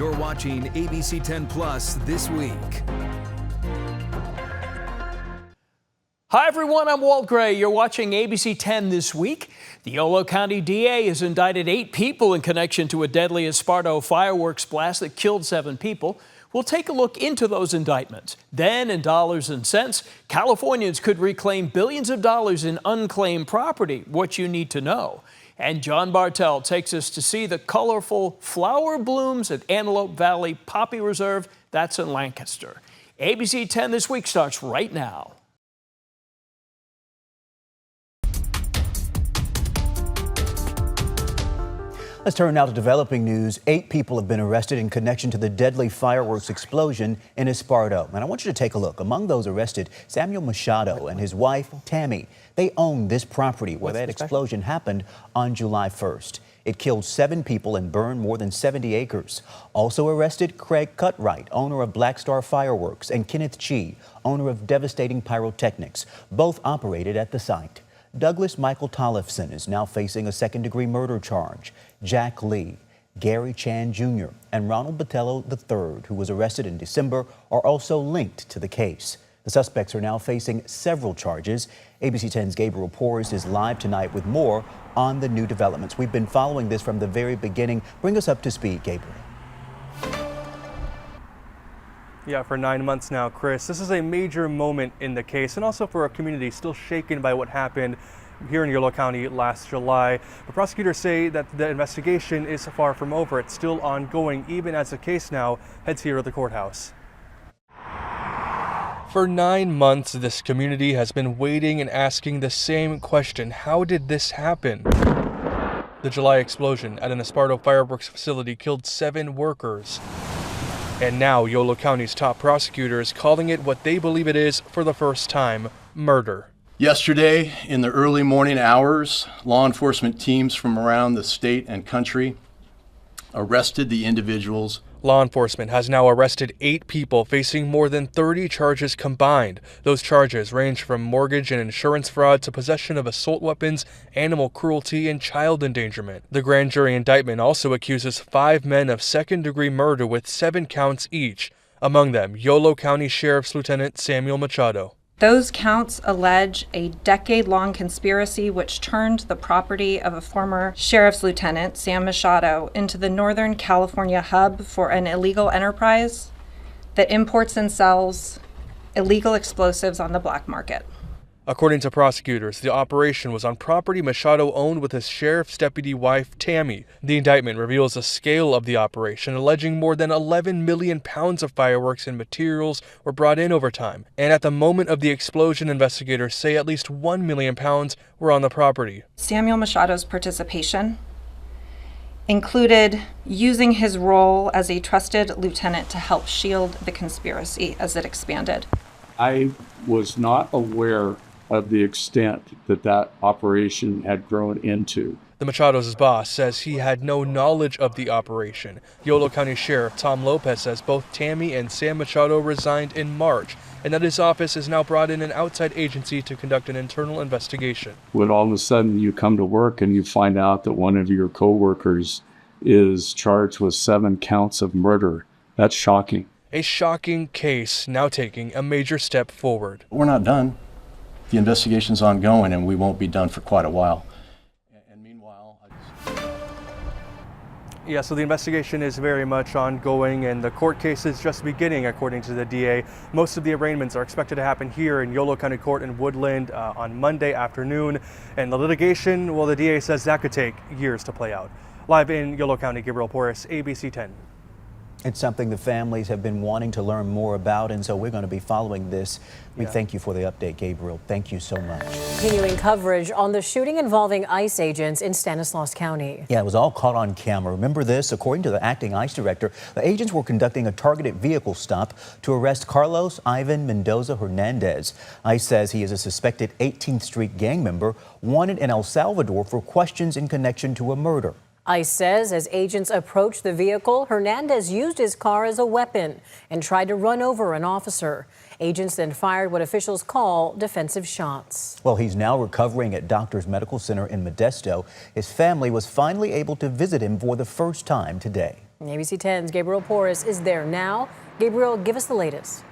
You're watching ABC10 Plus This Week. Hi everyone, I'm Walt Gray. You're watching ABC 10 This Week. The Yolo County DA has indicted 8 people in connection to a deadly Esparto fireworks blast that killed 7 people. We'll take a look into those indictments. Then, in dollars and cents, Californians could reclaim billions of dollars in unclaimed property. What you need to know. And John Bartel takes us to see the colorful flower blooms at Antelope Valley Poppy Reserve. That's in Lancaster. ABC 10 This Week starts right now. Let's turn now to developing news. 8 people have been arrested in connection to the deadly fireworks explosion in Esparto. And I want you to take a look. Among those arrested, Samuel Machado and his wife, Tammy. They own this property where that explosion happened on July 1st. It killed 7 people and burned more than 70 acres. Also arrested, Craig Cutright, owner of Black Star Fireworks, and Kenneth Chi, owner of Devastating Pyrotechnics. Both operated at the site. Douglas Michael Tollefson is now facing a second-degree murder charge. Jack Lee, Gary Chan Jr., and Ronald Botello III, who was arrested in December, are also linked to the case. The suspects are now facing several charges. ABC 10's Gabriel Porras is live tonight with more on the new developments. We've been following this from the very beginning. Bring us up to speed, Gabriel. Yeah, for 9 months now, Chris. This is a major moment in the case and also for a community still shaken by what happened here in Yolo County last July. But prosecutors say that the investigation is far from over. It's still ongoing, even as the case now heads here at the courthouse. For 9 months, this community has been waiting and asking the same question. How did this happen? The July explosion at an Esparto fireworks facility killed 7 workers. And now Yolo County's top prosecutor is calling it what they believe it is for the first time: murder. Yesterday, in the early morning hours, law enforcement teams from around the state and country arrested the individuals. Law enforcement has now arrested 8 people facing more than 30 charges combined. Those charges range from mortgage and insurance fraud to possession of assault weapons, animal cruelty, and child endangerment. The grand jury indictment also accuses 5 men of second-degree murder with 7 counts each. Among them, Yolo County Sheriff's Lieutenant Samuel Machado. Those counts allege a decade-long conspiracy which turned the property of a former sheriff's lieutenant, Sam Machado, into the Northern California hub for an illegal enterprise that imports and sells illegal explosives on the black market. According to prosecutors, the operation was on property Machado owned with his sheriff's deputy wife, Tammy. The indictment reveals the scale of the operation, alleging more than 11 million pounds of fireworks and materials were brought in over time. And at the moment of the explosion, investigators say at least 1 million pounds were on the property. Samuel Machado's participation included using his role as a trusted lieutenant to help shield the conspiracy as it expanded. I was not aware of the extent that that operation had grown into. The Machado's boss says he had no knowledge of the operation. Yolo County Sheriff Tom Lopez says both Tammy and Sam Machado resigned in March, and that his office has now brought in an outside agency to conduct an internal investigation. When all of a sudden you come to work and you find out that one of your coworkers is charged with 7 counts of murder, that's shocking. A shocking case now taking a major step forward. We're not done. The investigation's ongoing, and we won't be done for quite a while. And meanwhile, Yeah, so the investigation is very much ongoing, and the court case is just beginning, according to the DA. Most of the arraignments are expected to happen here in Yolo County Court in Woodland on Monday afternoon. And the litigation, well, the DA says that could take years to play out. Live in Yolo County, Gabriel Porras, ABC 10. It's something the families have been wanting to learn more about, and so we're going to be following this. We thank you for the update, Gabriel. Thank you so much. Continuing coverage on the shooting involving ICE agents in Stanislaus County. Yeah, it was all caught on camera. Remember this? According to the acting ICE director, the agents were conducting a targeted vehicle stop to arrest Carlos Ivan Mendoza Hernandez. ICE says he is a suspected 18th Street gang member wanted in El Salvador for questions in connection to a murder. ICE says as agents approached the vehicle, Hernandez used his car as a weapon and tried to run over an officer. Agents then fired what officials call defensive shots. Well, he's now recovering at Doctors Medical Center in Modesto. His family was finally able to visit him for the first time today. ABC 10's Gabriel Porras is there now. Gabriel, give us the latest.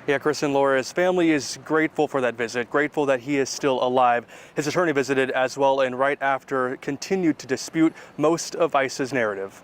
Yeah, Chris and Laura, his family is grateful for that visit, grateful that he is still alive. His attorney visited as well, and right after continued to dispute most of ICE's narrative.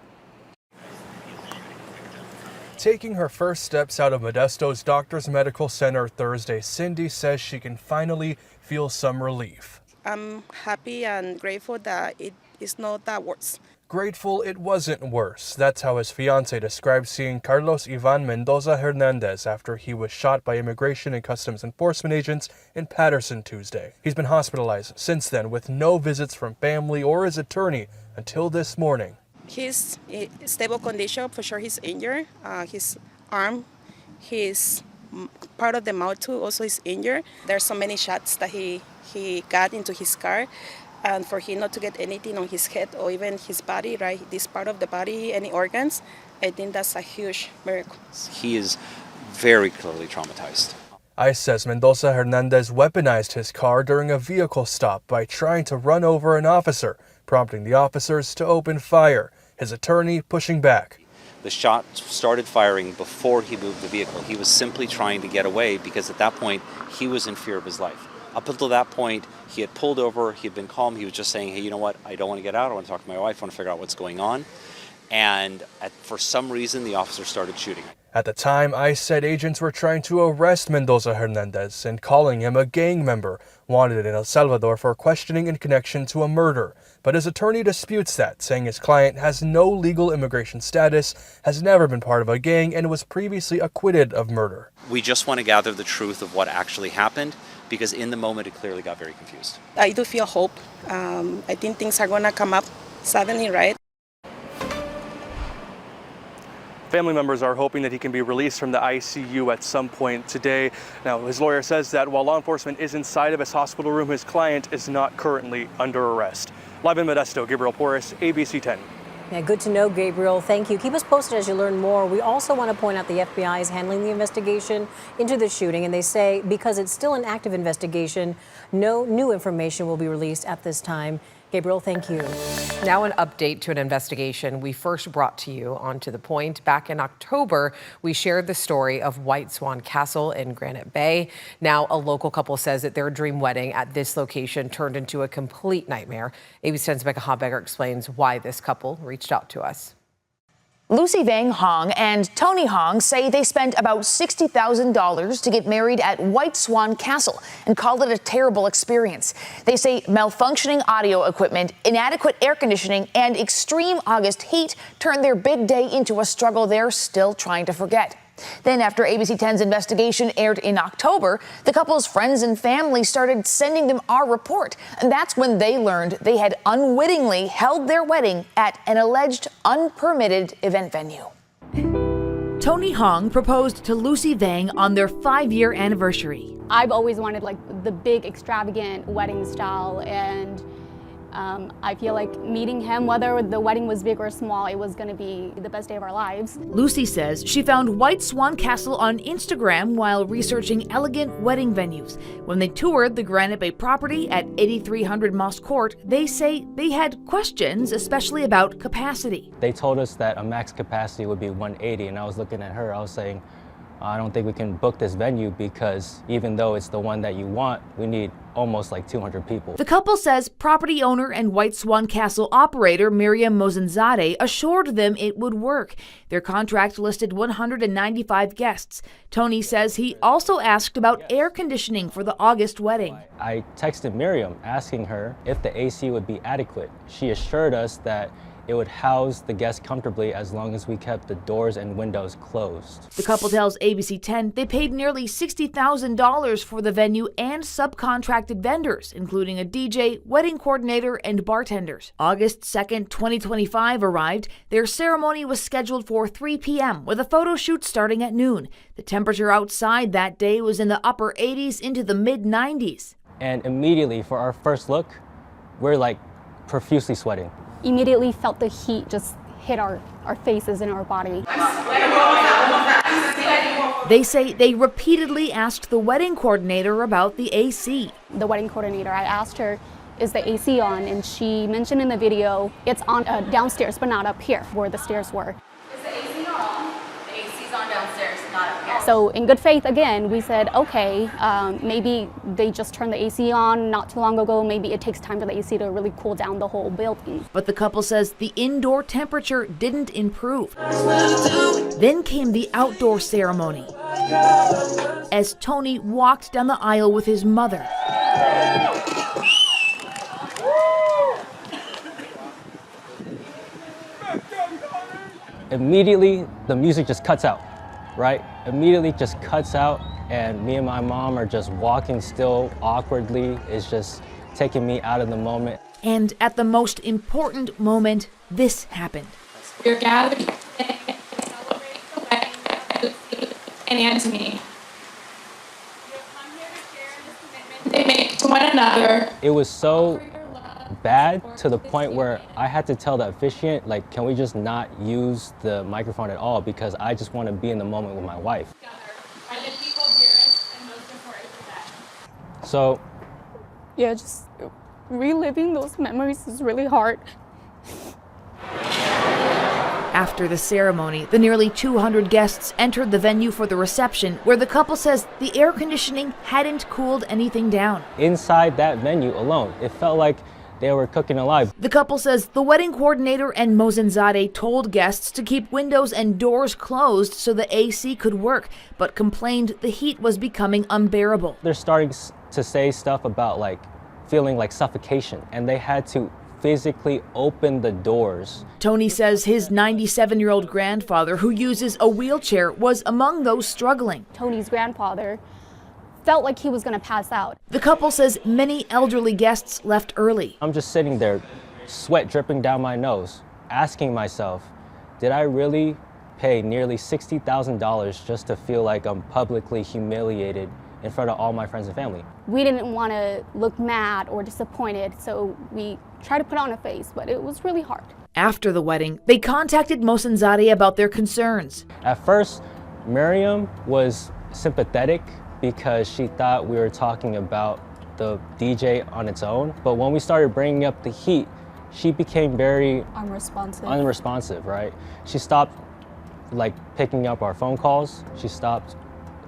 Taking her first steps out of Modesto's Doctors Medical Center Thursday, Cindy says she can finally feel some relief. I'm happy and grateful that it is not that worse. Grateful it wasn't worse. That's how his fiancée described seeing Carlos Ivan Mendoza Hernandez after he was shot by Immigration and Customs Enforcement agents in Patterson Tuesday. He's been hospitalized since then with no visits from family or his attorney until this morning. He's in stable condition. For sure he's injured. His arm, his part of the mouth too also is injured. There's so many shots that he got into his car. And for him not to get anything on his head or even his body, right, this part of the body, any organs, I think that's a huge miracle. He is very clearly traumatized. ICE says Mendoza Hernandez weaponized his car during a vehicle stop by trying to run over an officer, prompting the officers to open fire, his attorney pushing back. The shot started firing before he moved the vehicle. He was simply trying to get away because at that point he was in fear of his life. Up until that point, he had pulled over, he had been calm, he was just saying, hey, you know what, I don't want to get out, I want to talk to my wife, I want to figure out what's going on. And for some reason, the officer started shooting. At the time, ICE said agents were trying to arrest Mendoza Hernandez and calling him a gang member, wanted in El Salvador for questioning in connection to a murder. But his attorney disputes that, saying his client has no legal immigration status, has never been part of a gang, and was previously acquitted of murder. We just want to gather the truth of what actually happened, because in the moment it clearly got very confused. I do feel hope. I think things are going to come up suddenly, right? Family members are hoping that he can be released from the ICU at some point today. Now, his lawyer says that while law enforcement is inside of his hospital room, his client is not currently under arrest. Live in Modesto, Gabriel Porras, ABC 10. Yeah, good to know, Gabriel. Thank you. Keep us posted as you learn more. We also want to point out the FBI is handling the investigation into the shooting, and they say because it's still an active investigation, no new information will be released at this time. Gabriel, thank you. Now an update to an investigation we first brought to you on To The Point. Back in October, we shared the story of White Swan Castle in Granite Bay. Now a local couple says that their dream wedding at this location turned into a complete nightmare. ABC 10's Becca Habegger explains why this couple reached out to us. Lucy Vang Hong and Tony Hong say they spent about $60,000 to get married at White Swan Castle and called it a terrible experience. They say malfunctioning audio equipment, inadequate air conditioning, and extreme August heat turned their big day into a struggle they're still trying to forget. Then, after ABC 10's investigation aired in October, the couple's friends and family started sending them our report. And that's when they learned they had unwittingly held their wedding at an alleged unpermitted event venue. Tony Hong proposed to Lucy Vang on their 5-year anniversary. I've always wanted like the big extravagant wedding style, and I feel like meeting him, whether the wedding was big or small, it was going to be the best day of our lives. Lucy says she found White Swan Castle on Instagram while researching elegant wedding venues. When they toured the Granite Bay property at 8300 Moss Court, they say they had questions, especially about capacity. They told us that a max capacity would be 180, and I was looking at her, I was saying, I don't think we can book this venue because even though it's the one that you want, we need almost like 200 people. The couple says property owner and White Swan Castle operator Miriam Mozinzadeh assured them it would work. Their contract listed 195 guests. Tony says he also asked about air conditioning for the August wedding. I texted Miriam asking her if the AC would be adequate. She assured us that it would house the guests comfortably as long as we kept the doors and windows closed. The couple tells ABC 10 they paid nearly $60,000 for the venue and subcontracted vendors, including a DJ, wedding coordinator, and bartenders. August 2nd, 2025 arrived. Their ceremony was scheduled for 3 p.m. with a photo shoot starting at noon. The temperature outside that day was in the upper 80s into the mid-90s. And immediately for our first look, we're like profusely sweating. Immediately felt the heat just hit our faces and our body. They say they repeatedly asked the wedding coordinator about the AC. The wedding coordinator, I asked her, is the AC on? And she mentioned in the video, it's on downstairs, but not up here where the stairs were. Is the AC not on? The AC's on downstairs, not up here. So in good faith, again, we said, okay, maybe they just turned the AC on not too long ago. Maybe it takes time for the AC to really cool down the whole building. But the couple says the indoor temperature didn't improve. Then came the outdoor ceremony as Tony walked down the aisle with his mother. Immediately, the music just cuts out, right? Immediately just cuts out, and me and my mom are just walking still awkwardly. It's just taking me out of the moment. And at the most important moment, this happened. We're gathered today to celebrate the wedding of Lucy and Anthony. You've come here to share in this commitment they make to one another. It was so bad to the point where I had to tell the officiant, like, can we just not use the microphone at all, because I just want to be in the moment with my wife. Are the people dearest and most important to them? So Yeah, just reliving those memories is really hard. After the ceremony, the nearly 200 guests entered the venue for the reception, where the couple says the air conditioning hadn't cooled anything down. inside that venue alone, it felt like they were cooking alive. The couple says the wedding coordinator and Mozinzadeh told guests to keep windows and doors closed so the AC could work, but complained the heat was becoming unbearable. They're starting to say stuff about like feeling like suffocation, and they had to physically open the doors. Tony says his 97-year-old grandfather, who uses a wheelchair, was among those struggling. Tony's grandfather felt like he was going to pass out. The couple says many elderly guests left early. I'm just sitting there, sweat dripping down my nose, asking myself, did I really pay nearly $60,000 just to feel like I'm publicly humiliated in front of all my friends and family? We didn't want to look mad or disappointed, so we tried to put on a face, but it was really hard. After the wedding, they contacted Mozinzadeh about their concerns. At first, Miriam was sympathetic because she thought we were talking about the DJ on its own. But when we started bringing up the heat, she became very unresponsive, right? She stopped like picking up our phone calls. She stopped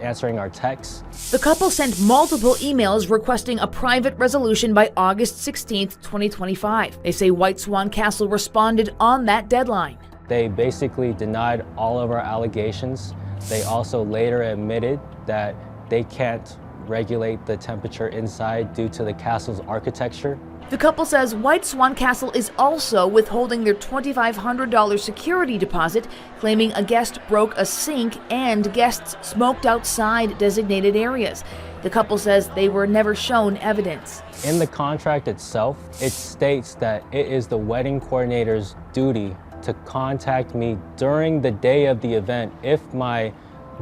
answering our texts. The couple sent multiple emails requesting a private resolution by August 16th, 2025. They say White Swan Castle responded on that deadline. They basically denied all of our allegations. They also later admitted that they can't regulate the temperature inside due to the castle's architecture. The couple says White Swan Castle is also withholding their $2,500 security deposit, claiming a guest broke a sink and guests smoked outside designated areas. The couple says they were never shown evidence. In the contract itself, it states that it is the wedding coordinator's duty to contact me during the day of the event if my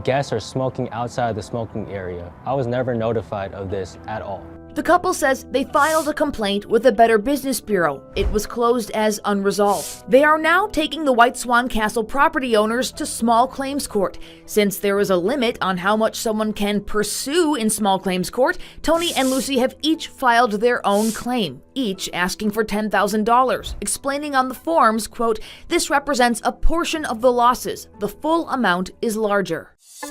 guests are smoking outside the smoking area. I was never notified of this at all. The couple says they filed a complaint with the Better Business Bureau. It was closed as unresolved. They are now taking the White Swan Castle property owners to small claims court. Since there is a limit on how much someone can pursue in small claims court, Tony and Lucy have each filed their own claim, each asking for $10,000, explaining on the forms, quote, "This represents a portion of the losses. The full amount is larger."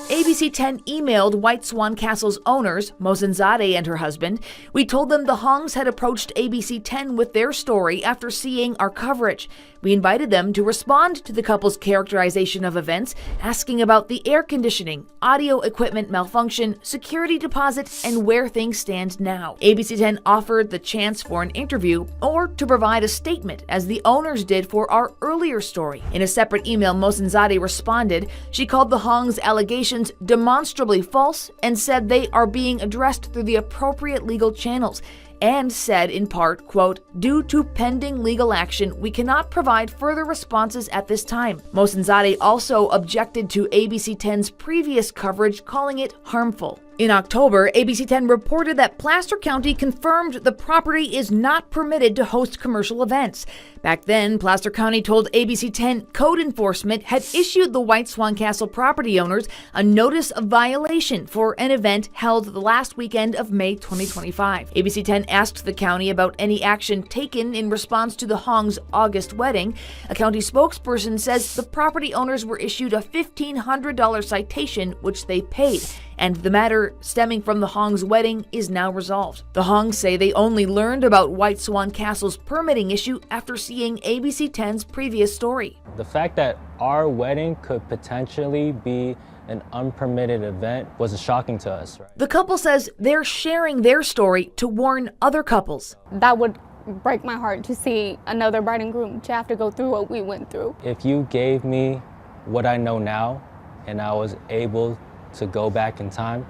ABC10 emailed White Swan Castle's owners, Mozinzadeh and her husband. We told them the Hongs had approached ABC10 with their story after seeing our coverage. We invited them to respond to the couple's characterization of events, asking about the air conditioning, audio equipment malfunction, security deposit, and where things stand now. ABC10 offered the chance for an interview or to provide a statement, as the owners did for our earlier story. In a separate email, Mozinzadeh responded. She called the Hongs' allegations demonstrably false and said they are being addressed through the appropriate legal channels, and said in part, quote, "Due to pending legal action, we cannot provide further responses at this time." Mozinzadeh also objected to ABC10's previous coverage, calling it harmful. In October, ABC10 reported that Placer County confirmed the property is not permitted to host commercial events. Back then, Placer County told ABC10 code enforcement had issued the White Swan Castle property owners a notice of violation for an event held the last weekend of May 2025. ABC10 asked the county about any action taken in response to the Hong's August wedding. A county spokesperson says the property owners were issued a $1,500 citation, which they paid, and the matter stemming from the Hong's wedding is now resolved. The Hongs say they only learned about White Swan Castle's permitting issue after seeing ABC10's previous story. The fact that our wedding could potentially be an unpermitted event was shocking to us. Right? The couple says they're sharing their story to warn other couples. That would break my heart to see another bride and groom to have to go through what we went through. If you gave me what I know now and I was able to go back in time,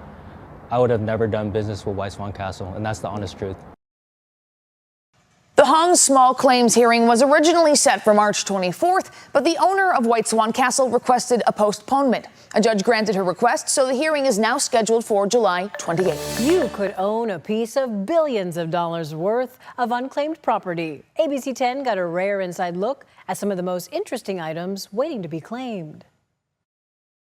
I would have never done business with White Swan Castle, and that's the honest truth. The Hong's small claims hearing was originally set for March 24th, but the owner of White Swan Castle requested a postponement. A judge granted her request, so the hearing is now scheduled for July 28th. You could own a piece of billions of dollars worth of unclaimed property. ABC10 got a rare inside look at some of the most interesting items waiting to be claimed.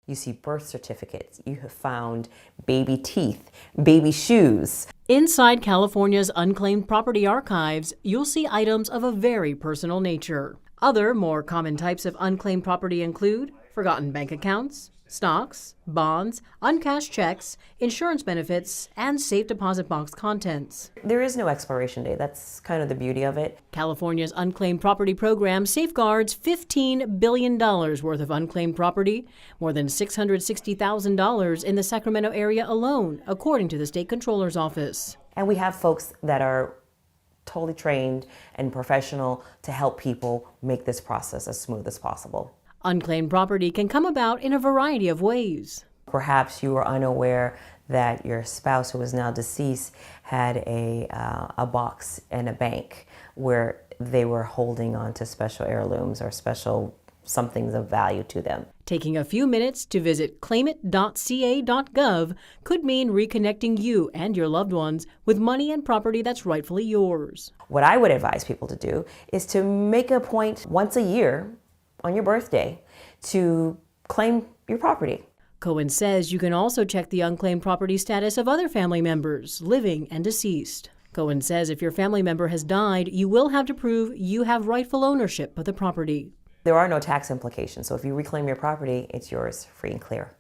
You see birth certificates, you have found baby teeth, baby shoes. Inside California's unclaimed property archives, you'll see items of a very personal nature. Other, more common types of unclaimed property include forgotten bank accounts, stocks, bonds, uncashed checks, insurance benefits, and safe deposit box contents. There is no expiration date. That's kind of the beauty of it. California's unclaimed property program safeguards $15 billion worth of unclaimed property, more than $660,000 in the Sacramento area alone, according to the state controller's office. And we have folks that are totally trained and professional to help people make this process as smooth as possible. Unclaimed property can come about in a variety of ways. Perhaps you were unaware that your spouse, who is now deceased, had a box in a bank where they were holding on to special heirlooms or special somethings of value to them. Taking a few minutes to visit claimit.ca.gov could mean reconnecting you and your loved ones with money and property that's rightfully yours. What I would advise people to do is to make a point once a year on your birthday to claim your property. Cohen says you can also check the unclaimed property status of other family members, living and deceased. Cohen says if your family member has died, you will have to prove you have rightful ownership of the property. There are no tax implications, so if you reclaim your property, it's yours free and clear.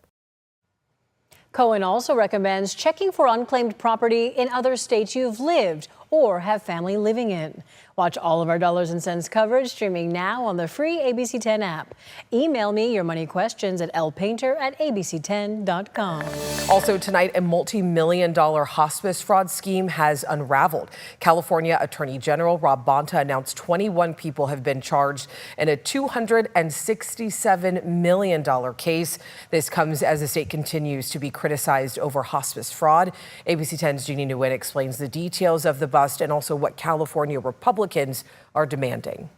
Cohen also recommends checking for unclaimed property in other states you've lived or have family living in. Watch all of our Dollars and Cents coverage streaming now on the free ABC10 app. Email me your money questions at lpainter@abc10.com. Also tonight, a multi-million-dollar hospice fraud scheme has unraveled. California Attorney General Rob Bonta announced 21 people have been charged in a $267 million case. This comes as the state continues to be criticized over hospice fraud. ABC10's Jeannie Nguyen explains the details of the bust and also what California Republicans are demanding.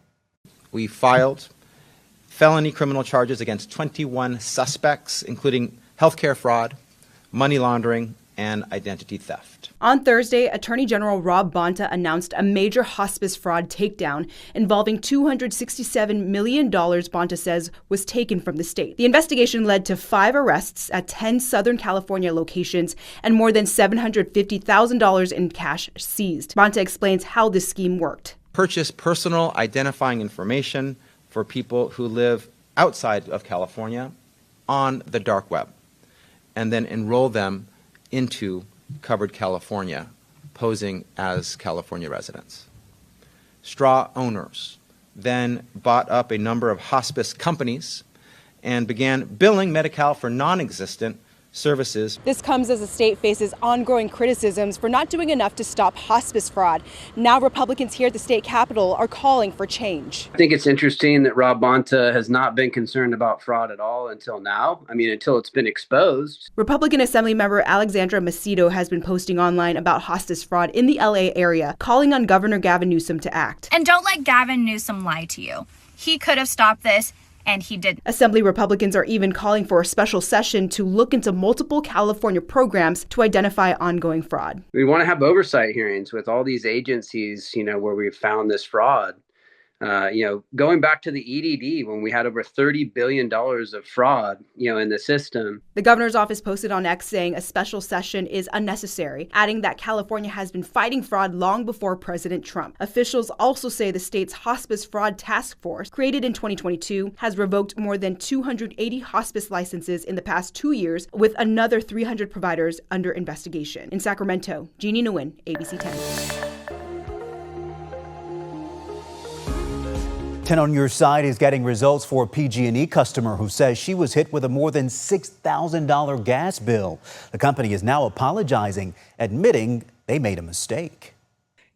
We filed felony criminal charges against 21 suspects, including healthcare fraud, money laundering, and identity theft. On Thursday, Attorney General Rob Bonta announced a major hospice fraud takedown involving $267 million Bonta says was taken from the state. The investigation led to 5 arrests at 10 Southern California locations and more than $750,000 in cash seized. Bonta explains how this scheme worked. Purchase personal identifying information for people who live outside of California on the dark web, and then enroll them into covered California, posing as California residents. Straw owners then bought up a number of hospice companies and began billing Medi-Cal for non-existent services. This comes as the state faces ongoing criticisms for not doing enough to stop hospice fraud. Now Republicans here at the state capitol are calling for change. I think it's interesting that Rob Bonta has not been concerned about fraud at all until now. Until it's been exposed. Republican Assembly member Alexandra Macedo has been posting online about hospice fraud in the LA area, calling on Governor Gavin Newsom to act. And don't let Gavin Newsom lie to you. He could have stopped this and he didn't. Assembly Republicans are even calling for a special session to look into multiple California programs to identify ongoing fraud. We want to have oversight hearings with all these agencies, where we've found this fraud. Going back to the EDD when we had over $30 billion of fraud, in the system. The governor's office posted on X saying a special session is unnecessary, adding that California has been fighting fraud long before President Trump. Officials also say the state's hospice fraud task force, created in 2022, has revoked more than 280 hospice licenses in the past 2 years, with another 300 providers under investigation. In Sacramento, Jeannie Nguyen, ABC 10. 10 on Your Side is getting results for a PG&E customer who says she was hit with a more than $6,000 gas bill. The company is now apologizing, admitting they made a mistake.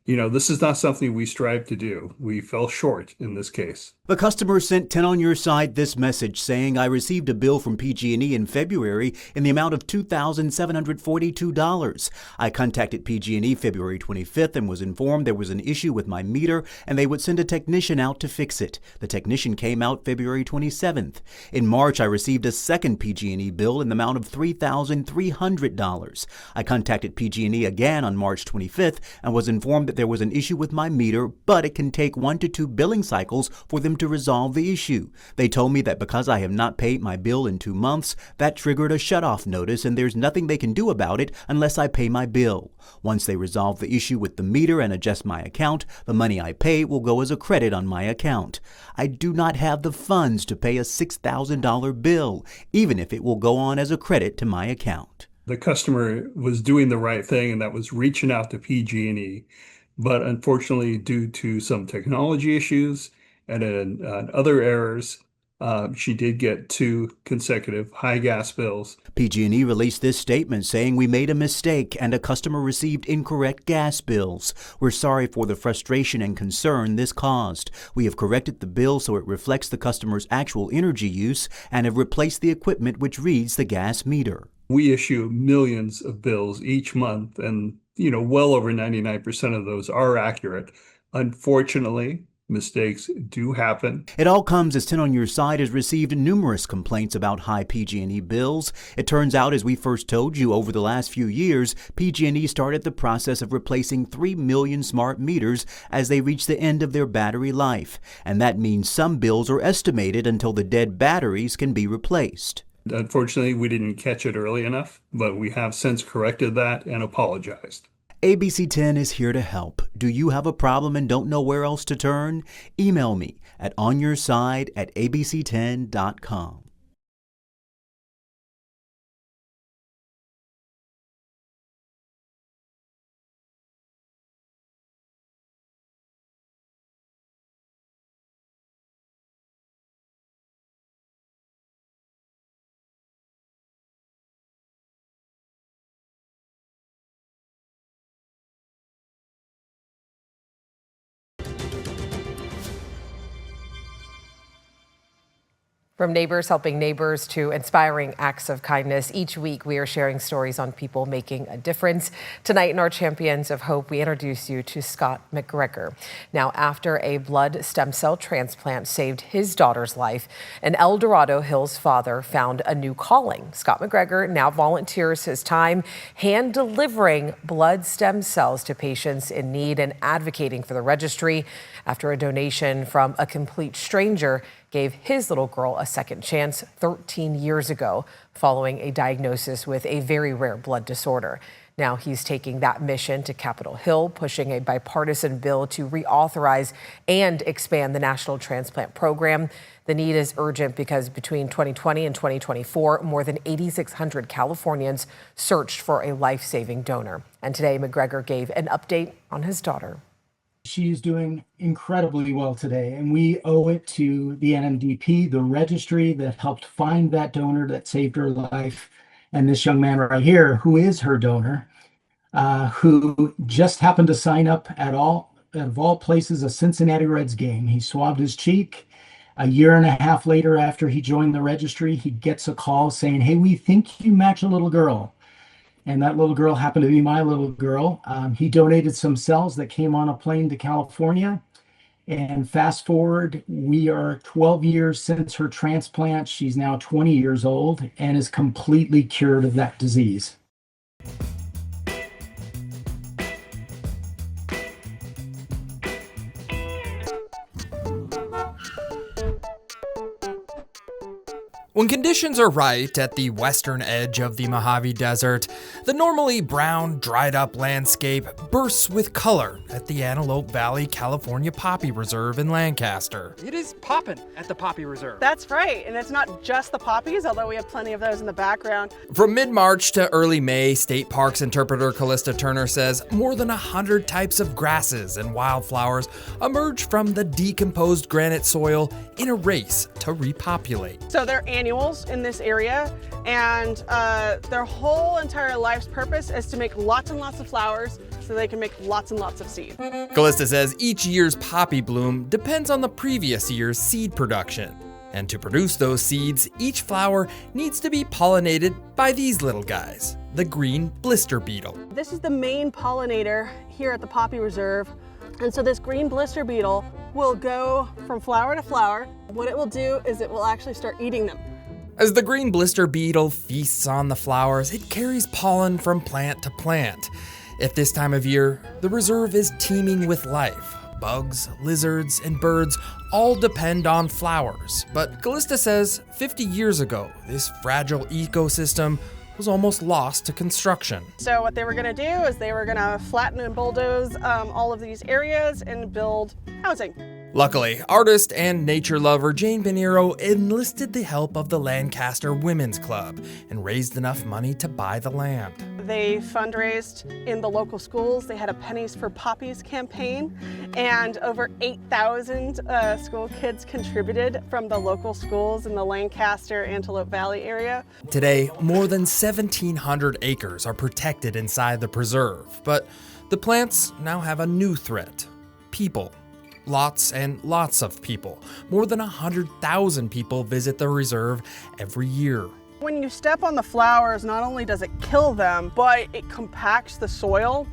This is not something we strive to do. We fell short in this case. The customer sent 10 on Your Side this message saying, I received a bill from PG&E in February in the amount of $2,742. I contacted PG&E February 25th and was informed there was an issue with my meter and they would send a technician out to fix it. The technician came out February 27th. In March, I received a second PG&E bill in the amount of $3,300. I contacted PG&E again on March 25th and was informed that there was an issue with my meter, but it can take 1 to 2 billing cycles for them to resolve the issue. They told me that because I have not paid my bill in 2 months, that triggered a shutoff notice and there's nothing they can do about it unless I pay my bill. Once they resolve the issue with the meter and adjust my account, the money I pay will go as a credit on my account. I do not have the funds to pay a $6,000 bill, even if it will go on as a credit to my account. The customer was doing the right thing, and that was reaching out to PG&E. But unfortunately, due to some technology issues and other errors, she did get 2 consecutive high gas bills. PG&E released this statement saying we made a mistake and a customer received incorrect gas bills. We're sorry for the frustration and concern this caused. We have corrected the bill so it reflects the customer's actual energy use and have replaced the equipment which reads the gas meter. We issue millions of bills each month, and well over 99% of those are accurate. Unfortunately, mistakes do happen. It all comes as 10 on Your Side has received numerous complaints about high PG&E bills. It turns out, as we first told you, over the last few years, PG&E started the process of replacing 3 million smart meters as they reach the end of their battery life. And that means some bills are estimated until the dead batteries can be replaced. Unfortunately, we didn't catch it early enough, but we have since corrected that and apologized. ABC10 is here to help. Do you have a problem and don't know where else to turn? Email me at onyourside@abc10.com. From neighbors helping neighbors to inspiring acts of kindness, each week we are sharing stories on people making a difference. Tonight in our Champions of Hope, we introduce you to Scott McGregor. Now, after a blood stem cell transplant saved his daughter's life, an El Dorado Hills father found a new calling. Scott McGregor now volunteers his time hand-delivering blood stem cells to patients in need and advocating for the registry after a donation from a complete stranger gave his little girl a second chance 13 years ago following a diagnosis with a very rare blood disorder. Now he's taking that mission to Capitol Hill, pushing a bipartisan bill to reauthorize and expand the National Transplant Program. The need is urgent because between 2020 and 2024, more than 8,600 Californians searched for a life-saving donor. And today, McGregor gave an update on his daughter. She's doing incredibly well today, and we owe it to the NMDP, the registry that helped find that donor that saved her life, and this young man right here, who is her donor, who just happened to sign up at of all places, a Cincinnati Reds game. He swabbed his cheek. A year and a half later, after he joined the registry, he gets a call saying, "Hey, we think you match a little girl." And that little girl happened to be my little girl. He donated some cells that came on a plane to California. And fast forward, we are 12 years since her transplant. She's now 20 years old and is completely cured of that disease. When conditions are right at the western edge of the Mojave Desert, the normally brown, dried-up landscape bursts with color at the Antelope Valley California Poppy Reserve in Lancaster. It is poppin' at the Poppy Reserve. That's right, and it's not just the poppies, although we have plenty of those in the background. From mid-March to early May, State Parks interpreter Callista Turner says more than 100 types of grasses and wildflowers emerge from the decomposed granite soil in a race to repopulate. So they're annuals in this area, and their whole entire life's purpose is to make lots and lots of flowers so they can make lots and lots of seed. Callista says each year's poppy bloom depends on the previous year's seed production. And to produce those seeds, each flower needs to be pollinated by these little guys, the green blister beetle. This is the main pollinator here at the Poppy Reserve. And so this green blister beetle will go from flower to flower. What it will do is it will actually start eating them. As the green blister beetle feasts on the flowers, it carries pollen from plant to plant. At this time of year, the reserve is teeming with life. Bugs, lizards, and birds all depend on flowers. But Callista says 50 years ago, this fragile ecosystem was almost lost to construction. So what they were going to do is they were going to flatten and bulldoze all of these areas and build housing. Luckily, artist and nature lover Jane Pinheiro enlisted the help of the Lancaster Women's Club and raised enough money to buy the land. They fundraised in the local schools. They had a Pennies for Poppies campaign, and over 8,000 school kids contributed from the local schools in the Lancaster, Antelope Valley area. Today, more than 1,700 acres are protected inside the preserve, but the plants now have a new threat: people. Lots and lots of people. More than 100,000 people visit the reserve every year. When you step on the flowers, not only does it kill them, but it compacts the soil.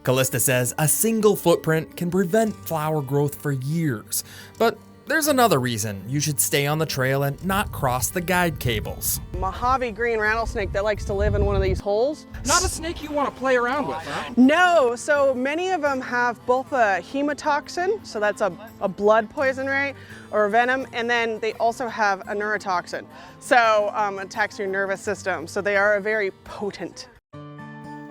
Callista says a single footprint can prevent flower growth for years. But there's another reason you should stay on the trail and not cross the guide cables. Mojave green rattlesnake that likes to live in one of these holes. Not a snake you want to play around with, huh? No, so many of them have both a hemotoxin, so that's a blood poison, right, or a venom, and then they also have a neurotoxin, so attacks your nervous system, so they are very potent.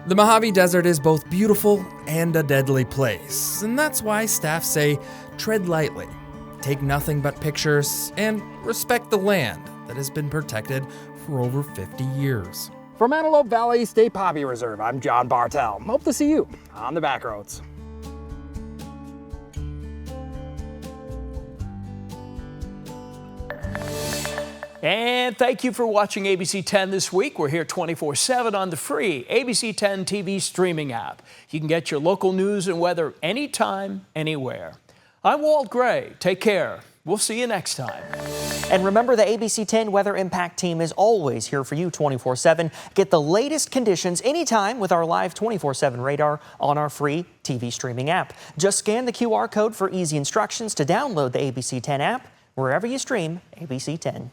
The Mojave Desert is both beautiful and a deadly place, and that's why staff say tread lightly. Take nothing but pictures, and respect the land that has been protected for over 50 years. From Antelope Valley State Poppy Reserve, I'm John Bartell. Hope to see you on the back roads. And thank you for watching ABC 10 this week. We're here 24/7 on the free ABC 10 TV streaming app. You can get your local news and weather anytime, anywhere. I'm Walt Gray. Take care. We'll see you next time. And remember, the ABC 10 Weather Impact Team is always here for you 24/7. Get the latest conditions anytime with our live 24/7 radar on our free TV streaming app. Just scan the QR code for easy instructions to download the ABC 10 app wherever you stream ABC 10.